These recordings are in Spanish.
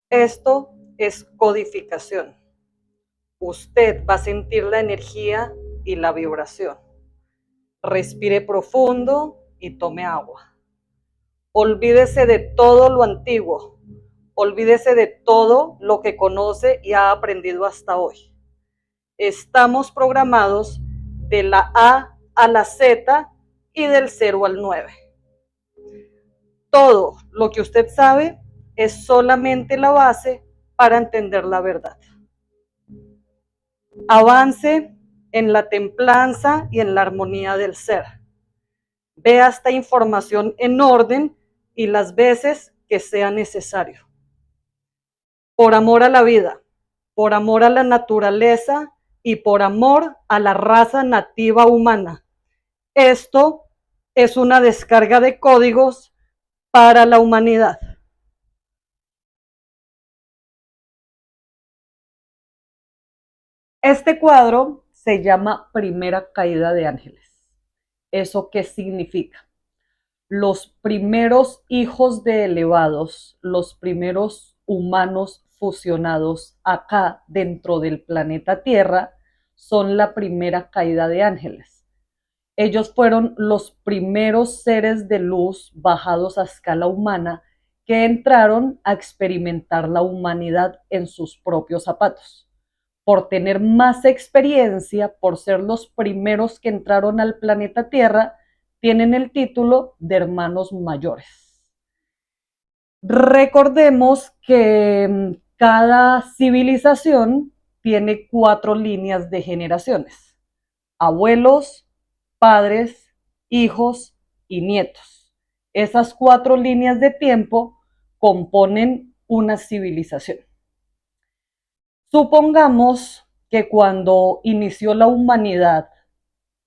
Esto es codificación. Usted va a sentir la energía y la vibración. Respire profundo y tome agua. Olvídese de todo lo antiguo. Olvídese de todo lo que conoce y ha aprendido hasta hoy. Estamos programados de la A la Z y del 0 al 9. Todo lo que usted sabe es solamente la base para entender la verdad. Avance en la templanza y en la armonía del ser. Vea esta información en orden y las veces que sea necesario. Por amor a la vida, por amor a la naturaleza y por amor a la raza nativa humana. Esto es una descarga de códigos para la humanidad. Este cuadro se llama Primera Caída de Ángeles. ¿Eso qué significa? Los primeros hijos de elevados, los primeros humanos fusionados acá dentro del planeta Tierra, son la primera caída de ángeles. Ellos fueron los primeros seres de luz bajados a escala humana que entraron a experimentar la humanidad en sus propios zapatos. Por tener más experiencia, por ser los primeros que entraron al planeta Tierra, tienen el título de hermanos mayores. Recordemos que cada civilización tiene 4 líneas de generaciones: abuelos, padres, hijos y nietos. Esas 4 líneas de tiempo componen una civilización. Supongamos que cuando inició la humanidad,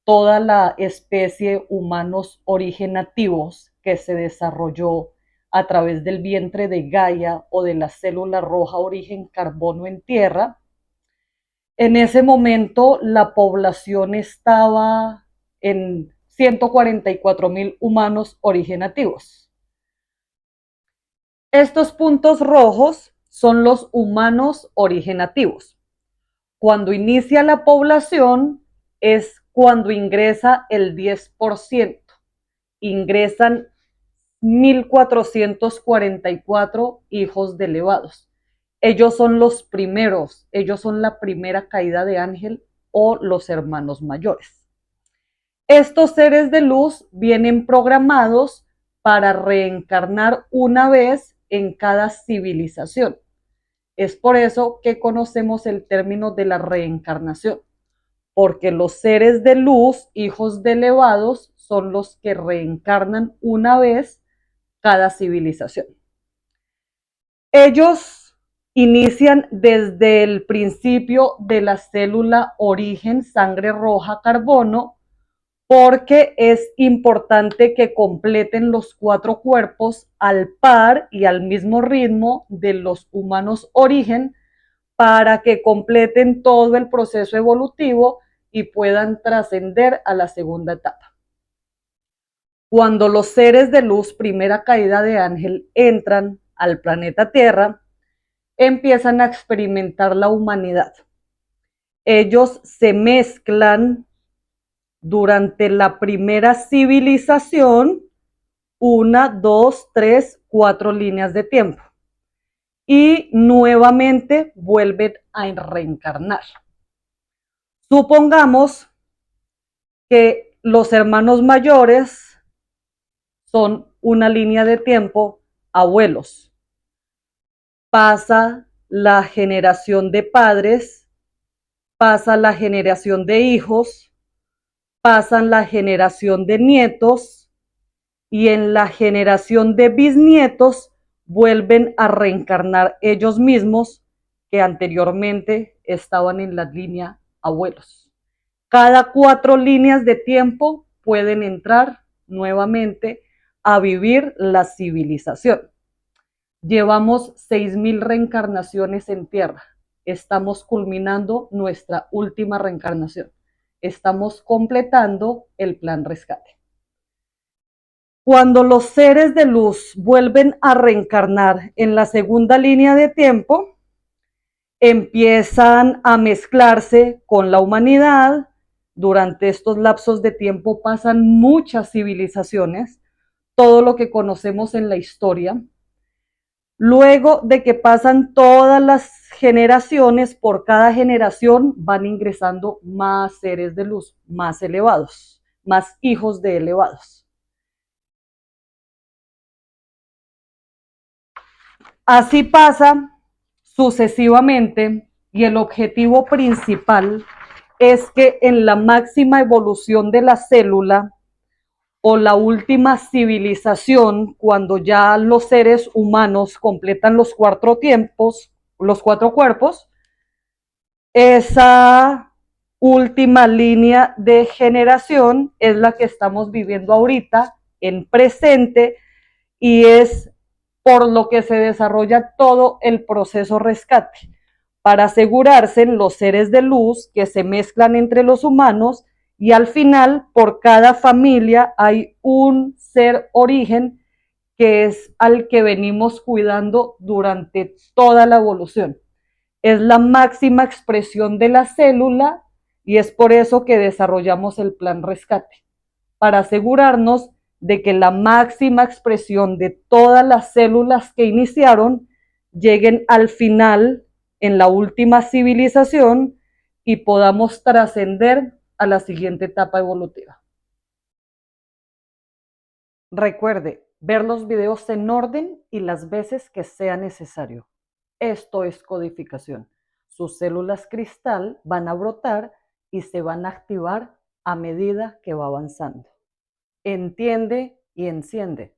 toda la especie humanos origen nativos que se desarrolló a través del vientre de Gaia o de la célula roja origen carbono en tierra, en ese momento la población estaba en 144.000 humanos origen nativos. Estos puntos rojos son los humanos origen nativos. Cuando inicia la población es cuando ingresa el 10%. Ingresan 1.444 hijos de elevados. Ellos son los primeros, ellos son la primera caída de ángel o los hermanos mayores. Estos seres de luz vienen programados para reencarnar una vez en cada civilización. Es por eso que conocemos el término de la reencarnación, porque los seres de luz, hijos de elevados, son los que reencarnan una vez cada civilización. Ellos inician desde el principio de la célula origen sangre roja carbono, porque es importante que completen los 4 cuerpos al par y al mismo ritmo de los humanos origen para que completen todo el proceso evolutivo y puedan trascender a la segunda etapa. Cuando los seres de luz, primera caída de ángel, entran al planeta Tierra, empiezan a experimentar la humanidad. Ellos se mezclan durante la primera civilización, 1, 2, 3, 4 líneas de tiempo. Y nuevamente vuelven a reencarnar. Supongamos que los hermanos mayores son una línea de tiempo abuelos. Pasa la generación de padres, pasa la generación de hijos, pasan la generación de nietos y en la generación de bisnietos vuelven a reencarnar ellos mismos que anteriormente estaban en la línea abuelos. Cada 4 líneas de tiempo pueden entrar nuevamente a vivir la civilización. Llevamos 6.000 reencarnaciones en tierra. Estamos culminando nuestra última reencarnación. Estamos completando el plan rescate. Cuando los seres de luz vuelven a reencarnar en la segunda línea de tiempo, empiezan a mezclarse con la humanidad. Durante estos lapsos de tiempo pasan muchas civilizaciones, todo lo que conocemos en la historia. Luego de que pasan todas las generaciones, por cada generación van ingresando más seres de luz, más elevados, más hijos de elevados. Así pasa sucesivamente y el objetivo principal es que en la máxima evolución de la célula o la última civilización, cuando ya los seres humanos completan los cuatro tiempos, los cuatro cuerpos, esa última línea de generación es la que estamos viviendo ahorita en presente y es por lo que se desarrolla todo el proceso rescate, para asegurarse en los seres de luz que se mezclan entre los humanos y al final por cada familia hay un ser origen que es al que venimos cuidando durante toda la evolución. Es la máxima expresión de la célula y es por eso que desarrollamos el plan rescate, para asegurarnos de que la máxima expresión de todas las células que iniciaron lleguen al final en la última civilización y podamos trascender a la siguiente etapa evolutiva. Recuerde ver los videos en orden y las veces que sea necesario. Esto es codificación. Sus células cristal van a brotar y se van a activar a medida que va avanzando. Entiende y enciende.